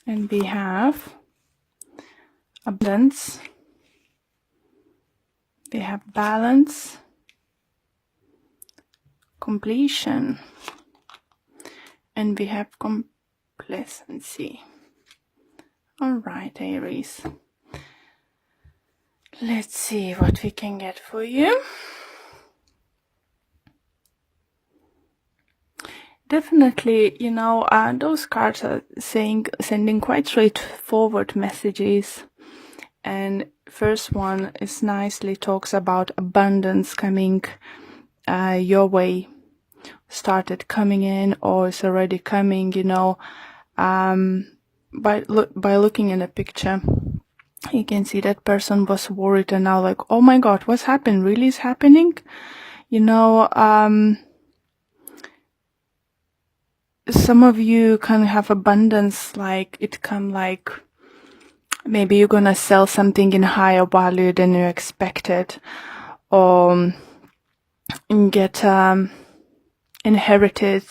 And we have abundance, we have balance, completion, and we have complacency. All right, Aries. Let's see what we can get for you. Definitely, those cards are sending quite straightforward messages. And first one is nicely talks about abundance coming your way, started coming in or is already coming, by looking in a picture. You can see that person was worried and now like, oh my God, what's happened? Really is happening? Some of you can have abundance, like it come like maybe you're gonna sell something in higher value than you expected, or get inherited,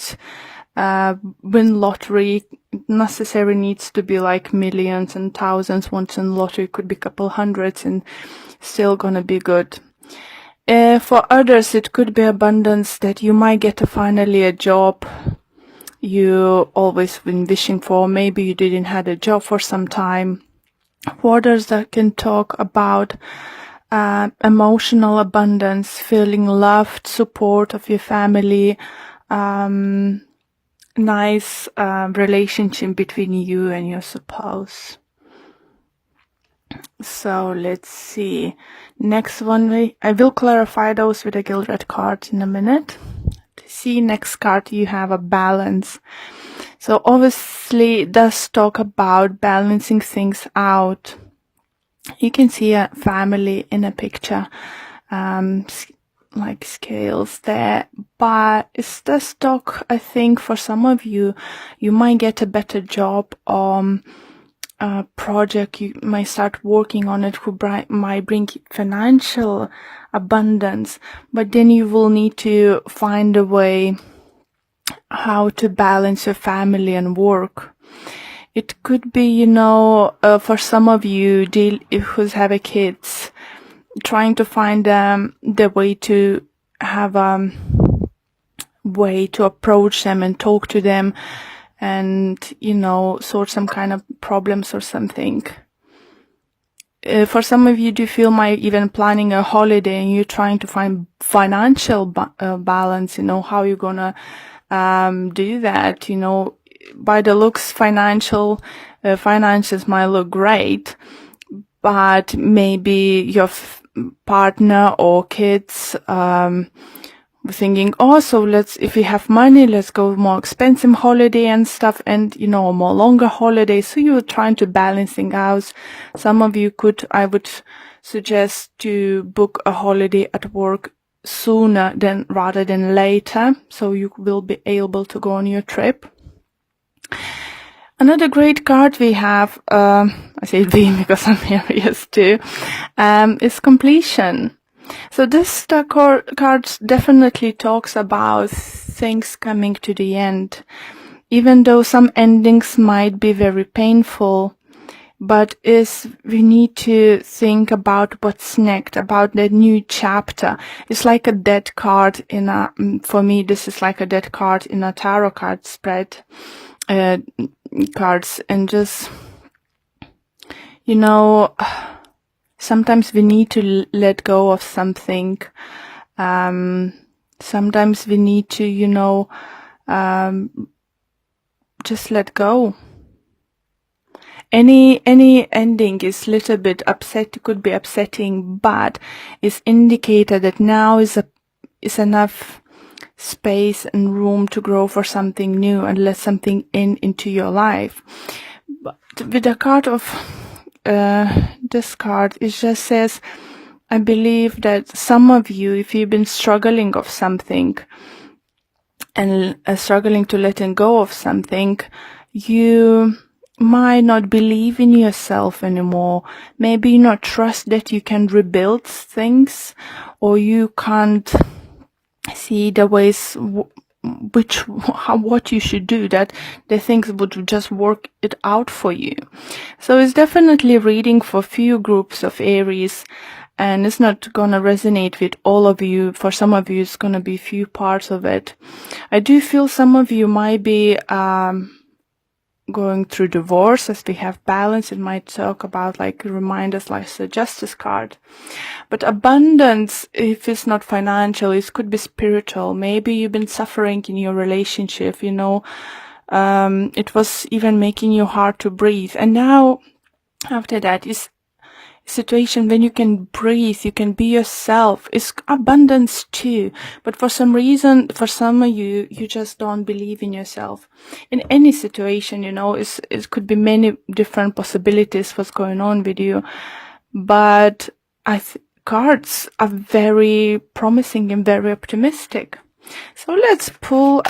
win lottery. Necessarily needs to be like millions and thousands. Once in lottery could be a couple hundreds and still gonna be good. For others, it could be abundance that you might get finally a job you always been wishing for. Maybe you didn't have a job for some time. For others, that can talk about emotional abundance, feeling loved, support of your family, nice relationship between you and your spouse. So let's see. Next one, I will clarify those with a gilded card in a minute. To see next card, you have a balance. So obviously it does talk about balancing things out. You can see a family in a picture, like scales there, but it does talk, I think, for some of you, you might get a better job on a project you might start working on it who might bring financial abundance, but then you will need to find a way how to balance your family and work. It could be, for some of you who's have a kids, trying to find the way to have a way to approach them and talk to them and, sort some kind of problems or something. For some of you, do you feel might even planning a holiday and you're trying to find financial balance, how you're gonna do that, by the looks finances might look great, but maybe your partner or kids thinking, oh, so if we have money, let's go more expensive holiday and stuff, and more longer holiday. So you're trying to balancing out. Some of you I would suggest to book a holiday at work sooner rather than later, so you will be able to go on your trip. Another great card we have, I say we because I'm Aries too, is completion. So this card definitely talks about things coming to the end, even though some endings might be very painful. But we need to think about what's next, about the new chapter. It's like a dead card for me, this is like a dead card in a tarot card spread, cards, and just, sometimes we need to let go of something. Sometimes we need to, just let go. Any ending is little bit could be upsetting, but it's indicated that now is enough space and room to grow for something new and let something into your life. But with the card of this card, it just says, I believe that some of you, if you've been struggling of something and struggling to letting go of something, you might not believe in yourself anymore. Maybe not trust that you can rebuild things, or you can't see the ways what you should do, that the things would just work it out for you. So it's definitely reading for few groups of Aries, and it's not gonna resonate with all of you. For some of you, it's gonna be few parts of it. I do feel some of you might be going through divorce. As we have balance, it might talk about, like, remind us, like the Justice card. But abundance, if it's not financial, it could be spiritual. Maybe you've been suffering in your relationship, you know, it was even making you hard to breathe. And now, after that, is situation when you can breathe, you can be yourself. It's abundance too. But for some reason, for some of you, you just don't believe in yourself. In any situation, you know, it could be many different possibilities what's going on with you. But cards are very promising and very optimistic. So let's pull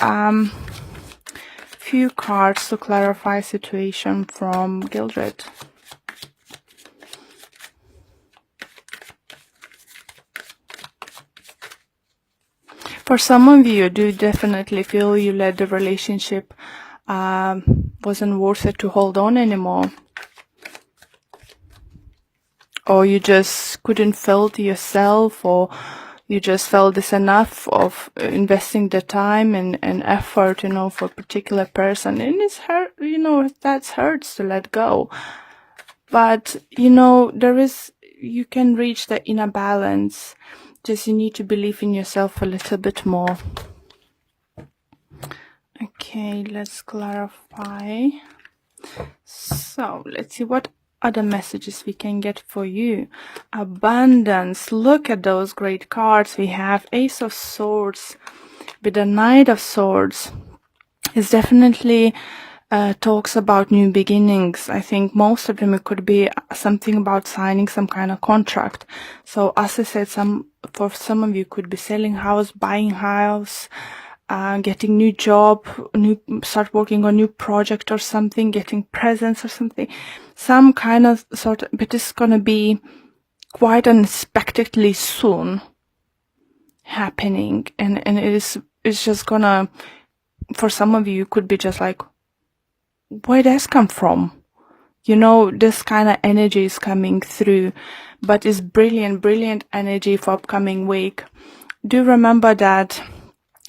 few cards to clarify situation from Gildred. For some of you, do definitely feel you let the relationship wasn't worth it to hold on anymore. Or you just couldn't feel to yourself, or you just felt this enough of investing the time and effort, you know, for a particular person. And it's hurt, you know, that hurts to let go. But, you know, you can reach the inner balance. Just you need to believe in yourself a little bit more. Okay, let's clarify. So let's see what other messages we can get for you. Abundance. Look at those great cards. We have Ace of Swords with the Knight of Swords. It's definitely talks about new beginnings. I think most of them, it could be something about signing some kind of contract. So as I said, for some of you could be selling house, buying house, getting new job, start working on new project or something, getting presents or something, some kind of sort of, but it's gonna be quite unexpectedly soon happening, and it's just gonna, for some of you, could be just like, where does come from? You know, this kind of energy is coming through, but it's brilliant energy for upcoming week. Do remember that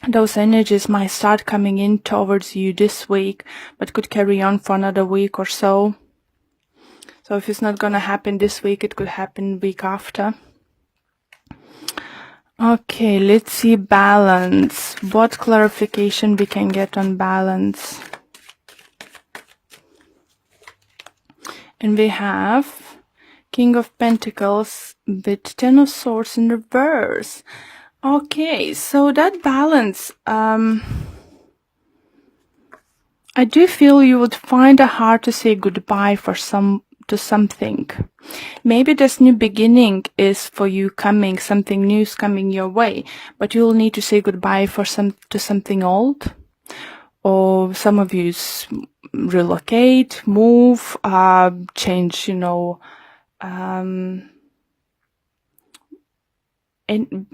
those energies might start coming in towards you this week, but could carry on for another week or so. So if it's not gonna happen this week, it could happen week after. Okay, let's see balance. What clarification we can get on balance? And we have King of Pentacles with Ten of Swords in reverse. Okay, so that balance, I do feel you would find it hard to say goodbye to something. Maybe this new beginning is for you coming, something new is coming your way, but you'll need to say goodbye to something old. Or some of you relocate, move, change, you know,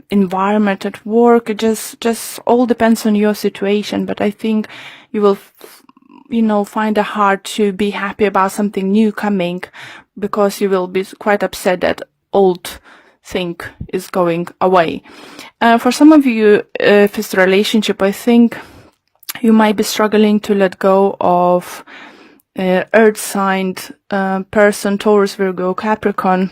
environment at work. It just all depends on your situation. But I think you will, you know, find it hard to be happy about something new coming, because you will be quite upset that old thing is going away. For some of you, if it's a relationship, I think you might be struggling to let go of earth sign person, Taurus, Virgo, Capricorn,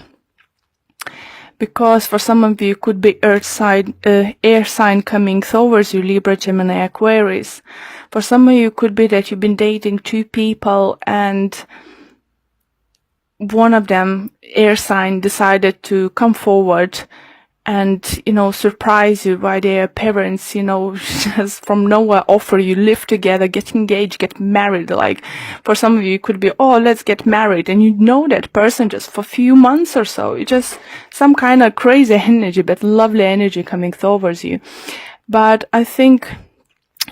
because for some of you could be earth sign, air sign coming towards you, Libra, Gemini, Aquarius. For some of you could be that you've been dating two people and one of them, air sign, decided to come forward and, you know, surprise you by their parents, you know, just from nowhere offer you live together, get engaged, get married. Like, for some of you, it could be, oh, let's get married. And you know that person just for a few months or so. It's just some kind of crazy energy, but lovely energy coming towards you. But I think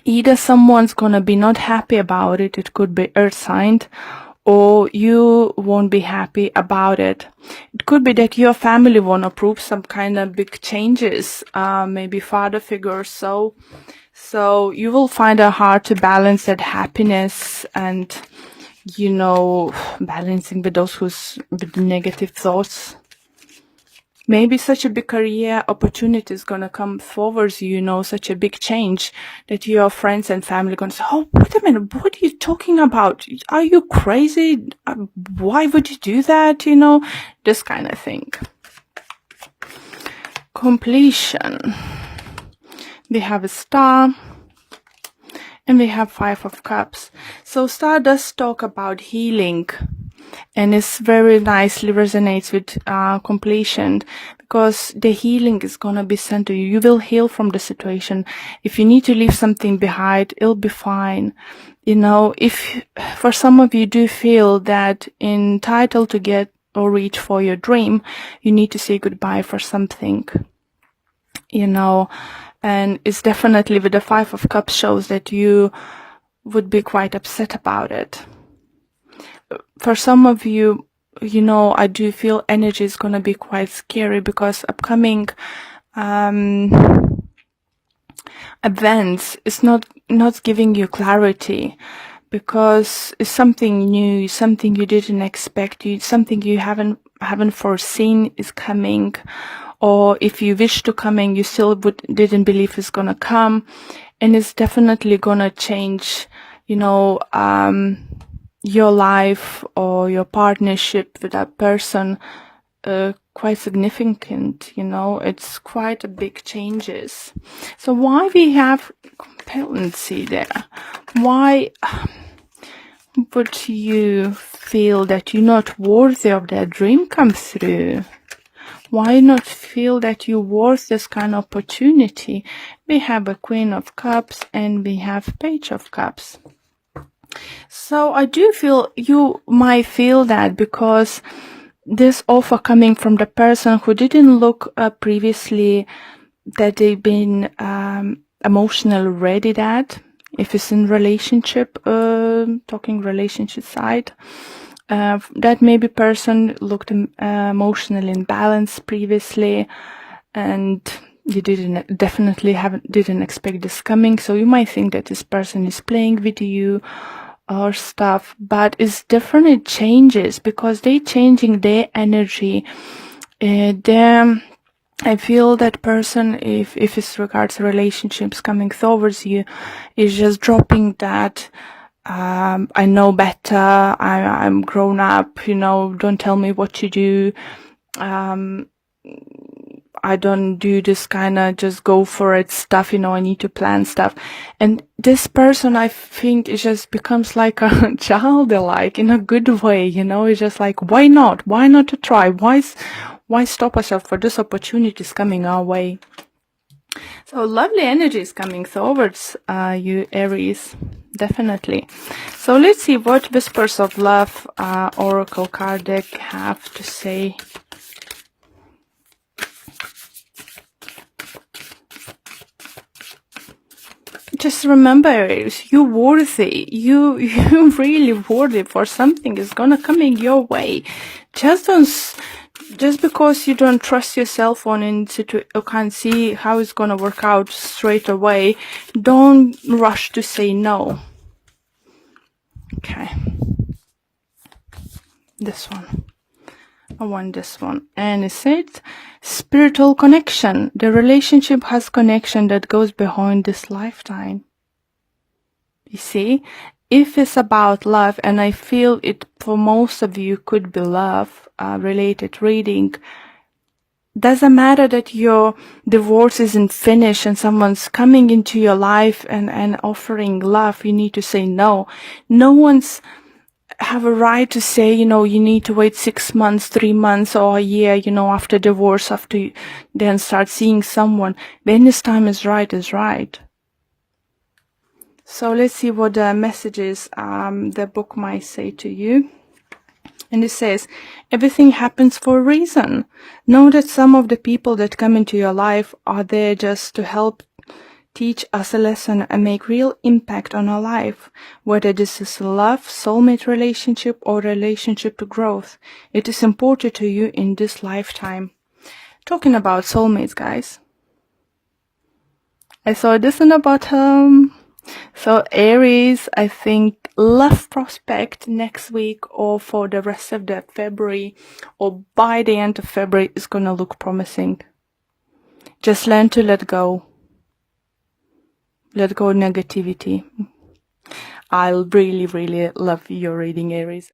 either someone's gonna be not happy about it. It could be earth signed, or you won't be happy about it. It could be that your family won't approve some kind of big changes, maybe father figure. So you will find it hard to balance that happiness and, balancing with with the negative thoughts. Maybe such a big career opportunity is gonna come forward, such a big change that your friends and family gonna say, "Oh, wait a minute, what are you talking about? Are you crazy? Why would you do that?" This kind of thing. Completion. We have a star. And we have 5 of Cups. So Star does talk about healing. And it's very nicely resonates with completion, because the healing is going to be sent to you. You will heal from the situation. If you need to leave something behind, it'll be fine. If for some of you do feel that entitled to get or reach for your dream, you need to say goodbye for something. And it's definitely with the 5 of Cups shows that you would be quite upset about it. For some of you, I do feel energy is going to be quite scary, because upcoming events is not giving you clarity, because it's something new, something you didn't expect, something you haven't foreseen is coming, or if you wish to coming, you still didn't believe it's gonna come, and it's definitely gonna change, your life or your partnership with that person, quite significant. It's quite a big changes. So why we have competency there? Why would you feel that you're not worthy of that dream come through? Why not feel that you're worth this kind of opportunity? We have a Queen of Cups and we have Page of Cups. So I do feel you might feel that, because this offer coming from the person who didn't look previously that they've been emotionally ready, that if it's in relationship, talking relationship side, that maybe person looked emotionally imbalanced previously, and you didn't expect this coming. So you might think that this person is playing with you or stuff, but it's different. It changes because they changing their energy. I feel that person, if it's regards to relationships coming towards you, is just dropping that. I know better. I'm grown up. Don't tell me what to do. I don't do this kind of just go for it stuff, I need to plan stuff. And this person, I think, it just becomes like a childlike in a good way, it's just like, why not? Why not to try? Why stop ourselves for this opportunities coming our way? So lovely energies coming towards you, Aries, definitely. So let's see what Whispers of Love Oracle card deck have to say. Just remember, you're worthy. You're really worthy for something is gonna coming your way. Just because you don't trust yourself you can't see how it's gonna work out straight away, don't rush to say no. Okay. This one. I want this one. And it said, spiritual connection. The relationship has connection that goes beyond this lifetime. You see, if it's about love, and I feel it for most of you could be love related reading, doesn't matter that your divorce isn't finished and someone's coming into your life and offering love, you need to say no. No one's have a right to say, you need to wait 6 months, 3 months, or a year, after divorce, after you then start seeing someone. When this time is right, is right. So let's see what the messages the book might say to you. And it says, everything happens for a reason. Know that some of the people that come into your life are there just to help teach us a lesson and make real impact on our life, whether this is love, soulmate relationship, or relationship to growth. It is important to you in this lifetime. Talking about soulmates, guys, I saw this in the bottom. So Aries, I think love prospect next week or for the rest of the February or by the end of February is gonna look promising. Just learn to let go. Let go of negativity. I'll really, really love your reading, Aries.